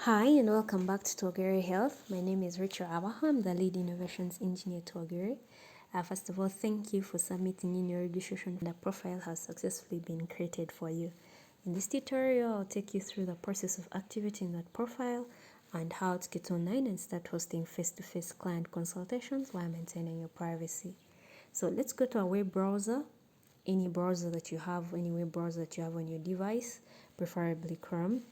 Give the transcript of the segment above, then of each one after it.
Hi and welcome back to TWOGERE Health. My name is Rachel Abraham, the lead innovations engineer at TWOGERE. First of all, thank you for submitting in your registration. The profile has successfully been created for you. In this tutorial, I'll take you through the process of activating that profile and how to get online and start hosting face-to-face client consultations while maintaining your privacy. So let's go to our web browser, any browser that you have, any web browser that you have on your device, preferably Chrome.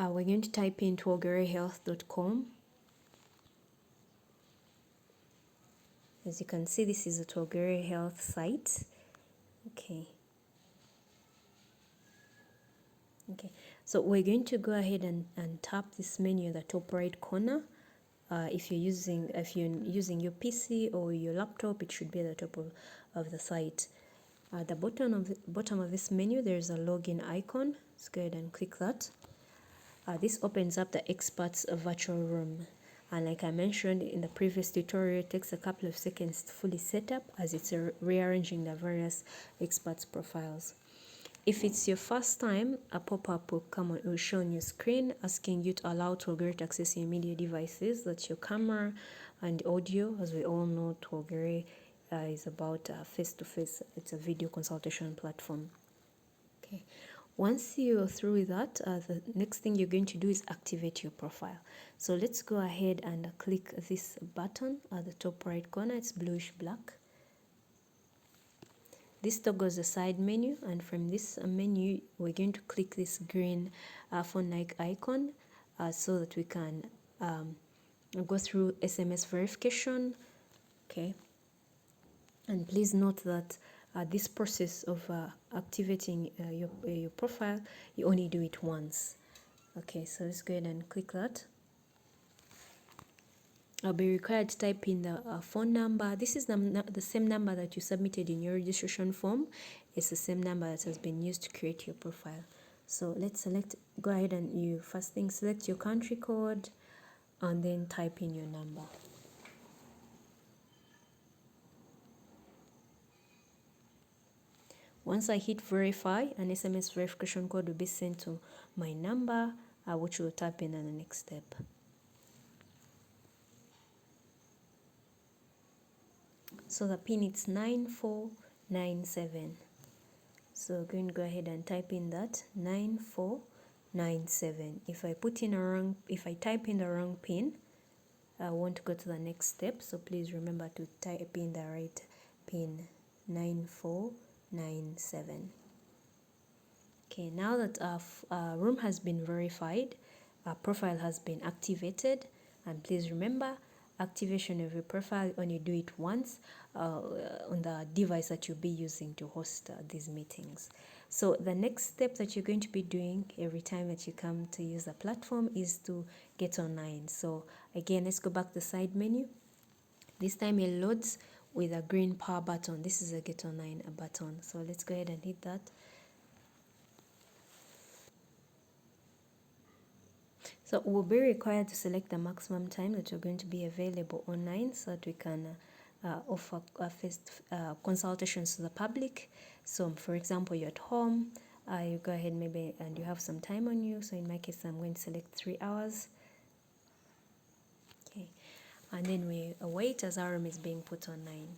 We're going to type in twogerehealth.com. As you can see, this is a TWOGERE Health site. Okay. So we're going to go ahead and tap this menu in the top right corner. If you're using your PC or your laptop, it should be at the top of the site. At the bottom of this menu, there's a login icon. Let's go ahead and click that. This opens up the experts virtual room, and like I mentioned in the previous tutorial, it takes a couple of seconds to fully set up as it's rearranging the various experts profiles. If it's your first time, a pop-up will show on your screen asking you to allow TWOGERE to access your media devices. That's your camera and audio. As we all know, TWOGERE is about face-to-face. It's a video consultation platform. Okay. Once you're through with that, the next thing you're going to do is activate your profile. So let's go ahead and click this button at the top right corner. It's bluish black. This toggles the side menu, and from this menu, we're going to click this green phone-like icon so that we can go through SMS verification. Okay. And please note that this process of activating your profile, you only do it once. Okay, so let's go ahead and click that. I'll be required to type in the phone number. This is the same number that you submitted in your registration form. It's the same number that has been used to create your profile. So let's go ahead and you first thing select your country code and then type in your number. Once I hit verify, an SMS verification code will be sent to my number, which will type in on the next step. So the pin is 9497. So going to go ahead and type in that 9497. If I type in the wrong pin, I won't go to the next step. So please remember to type in the right pin, 9497. Okay, now that our room has been verified, our profile has been activated, and please remember, activation of your profile, only do it once on the device that you'll be using to host these meetings. So the next step that you're going to be doing every time that you come to use the platform is to get online. So again, let's go back to the side menu. This time it loads with a green power button. This is a get online button. So let's go ahead and hit that. So we'll be required to select the maximum time that you're going to be available online so that we can offer consultations to the public. So for example, you're at home, you go ahead maybe and you have some time on you. So in my case, I'm going to select 3 hours. Okay, and then we await as our room is being put online.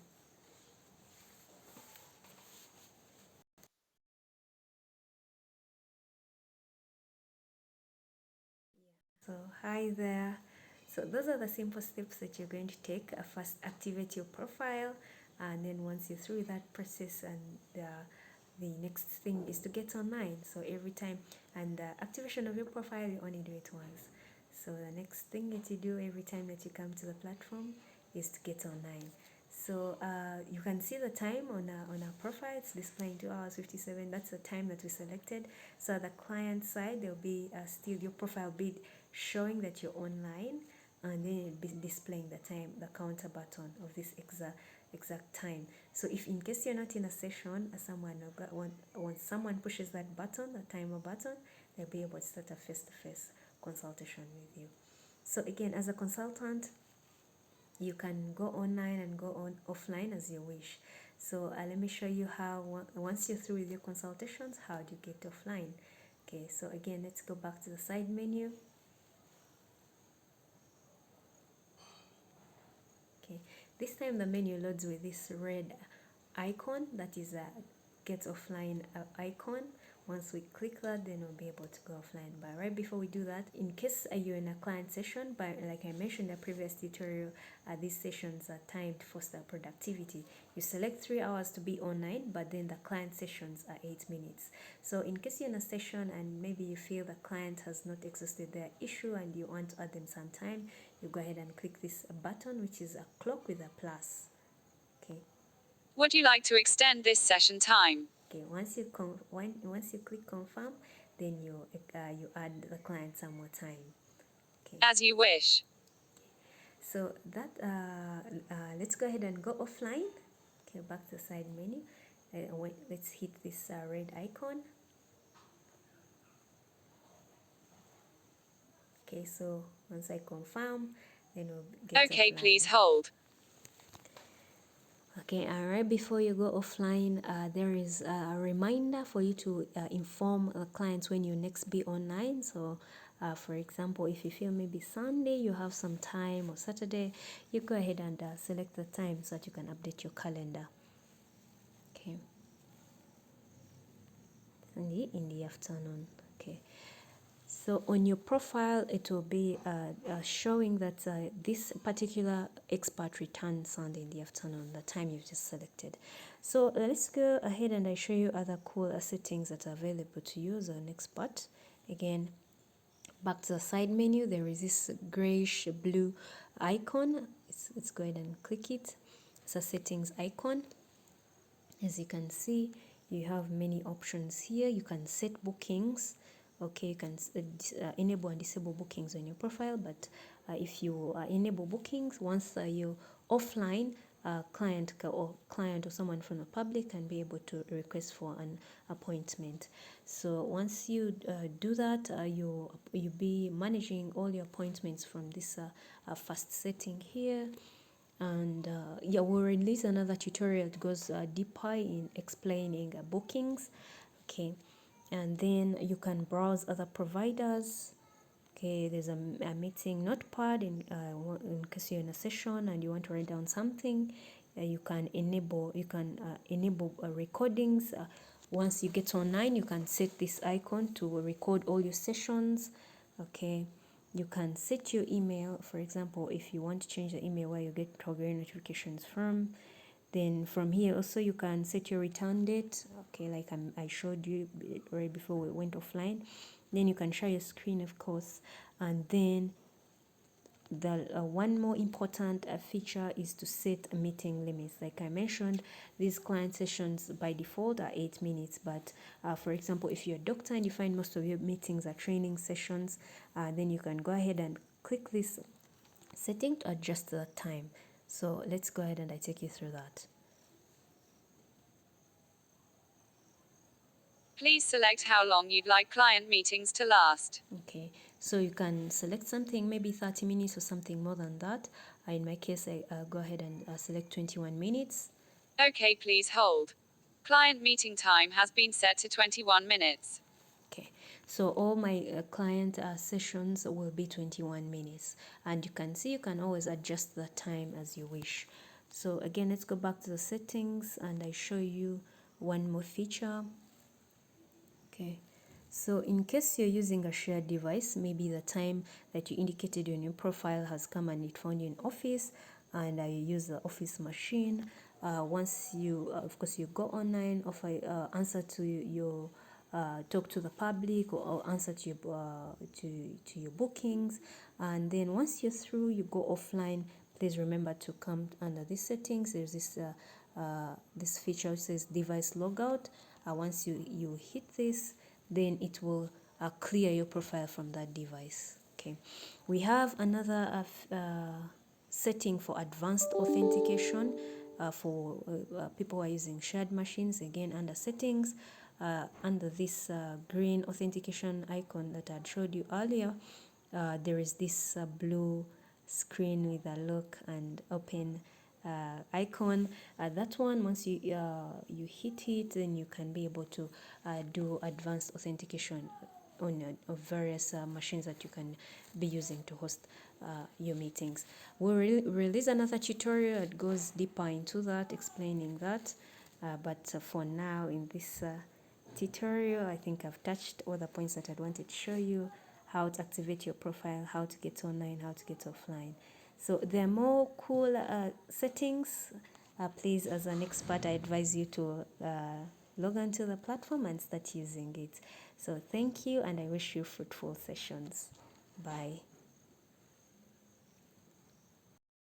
So hi there. So those are the simple steps that you're going to take. First, activate your profile, and then once you're through that process, and the next thing is to get online. So every time, and activation of your profile, you only do it once. So the next thing that you do every time that you come to the platform is to get online. So you can see the time on our profile. It's displaying 2 hours 57. That's the time that we selected. So at the client side, there'll be still your profile be showing that you're online, and then it'll be displaying the time, the counter button of this exact time. So if in case you're not in a session, once someone pushes that button, the timer button, they'll be able to start a face-to-face consultation with you. So again, as a consultant, you can go online and go on offline as you wish. So let me show you how once you're through with your consultations, how do you get offline. Okay, so again, let's go back to the side menu. Okay, this time the menu loads with this red icon that is a get offline icon. Once we click that, then we'll be able to go offline. But right before we do that, in case you're in a client session, but like I mentioned in the previous tutorial, these sessions are timed to foster productivity. You select 3 hours to be online, but then the client sessions are 8 minutes. So in case you're in a session and maybe you feel the client has not exhausted their issue and you want to add them some time, you go ahead and click this button, which is a clock with a plus. Okay. Would you like to extend this session time? Okay, once you click confirm, then you add the client some more time. Okay. As you wish. So that let's go ahead and go offline. Okay, back to the side menu. Let's hit this red icon. Okay, so once I confirm, then we'll get Okay, offline. please hold. Okay, right before you go offline, there is a reminder for you to inform clients when you next be online. So, for example, if you feel maybe Sunday you have some time or Saturday, you go ahead and select the time so that you can update your calendar. Okay, in the afternoon. Okay. So on your profile, it will be showing that this particular expert returns Sunday in the afternoon, the time you've just selected. So let's go ahead and I show you other cool settings that are available to you as an expert. Again, back to the side menu, there is this grayish blue icon. Let's go ahead and click it. It's a settings icon. As you can see, you have many options here. You can set bookings. Okay, you can enable and disable bookings on your profile, but if you enable bookings, once you're offline, client or someone from the public can be able to request for an appointment. So once you do that, you'll be managing all your appointments from this first setting here. And yeah, we'll release another tutorial that goes deeper in explaining bookings. Okay, and then you can browse other providers. Okay, there's a meeting notepad in case you're in a session and you want to write down something. You can enable recordings. Once you get online, you can set this icon to record all your sessions. Okay, you can set your email. For example, if you want to change the email where you get TWOGERE notifications from, then from here also you can set your return date. Okay, like I showed you right before we went offline. Then you can share your screen, of course, and then the one more important feature is to set meeting limits. Like I mentioned, these client sessions by default are 8 minutes, but for example, if you're a doctor and you find most of your meetings are training sessions, then you can go ahead and click this setting to adjust the time. So let's go ahead and I take you through that. Please select how long you'd like client meetings to last. Okay, so you can select something, maybe 30 minutes or something more than that. In my case, I go ahead and select 21 minutes. Okay, please hold. Client meeting time has been set to 21 minutes. Okay, so all my client sessions will be 21 minutes, and you can see you can always adjust the time as you wish. So again, let's go back to the settings and I show you one more feature. Okay, so in case you're using a shared device, maybe the time that you indicated on your profile has come and it found you in office, and you use the office machine. Once you, of course, you go online, answer to your talk to the public, or answer to your bookings, and then once you're through, you go offline. Please remember to come under these settings. There's this feature which says device logout. Once you hit this, then it will clear your profile from that device. Okay, we have another setting for advanced authentication for people who are using shared machines. Again, under settings, under this green authentication icon that I had showed you earlier, there is this blue screen with a lock and open icon. That one, once you hit it, then you can be able to do advanced authentication. of various machines that you can be using to host your meetings. We'll release another tutorial that goes deeper into that, explaining that. But for now, in this tutorial, I think I've touched all the points that I'd wanted to show you: how to activate your profile, how to get online, how to get offline. So there are more cool settings. Please, as an expert, I advise you to log onto the platform and start using it. So thank you, and I wish you fruitful sessions. Bye.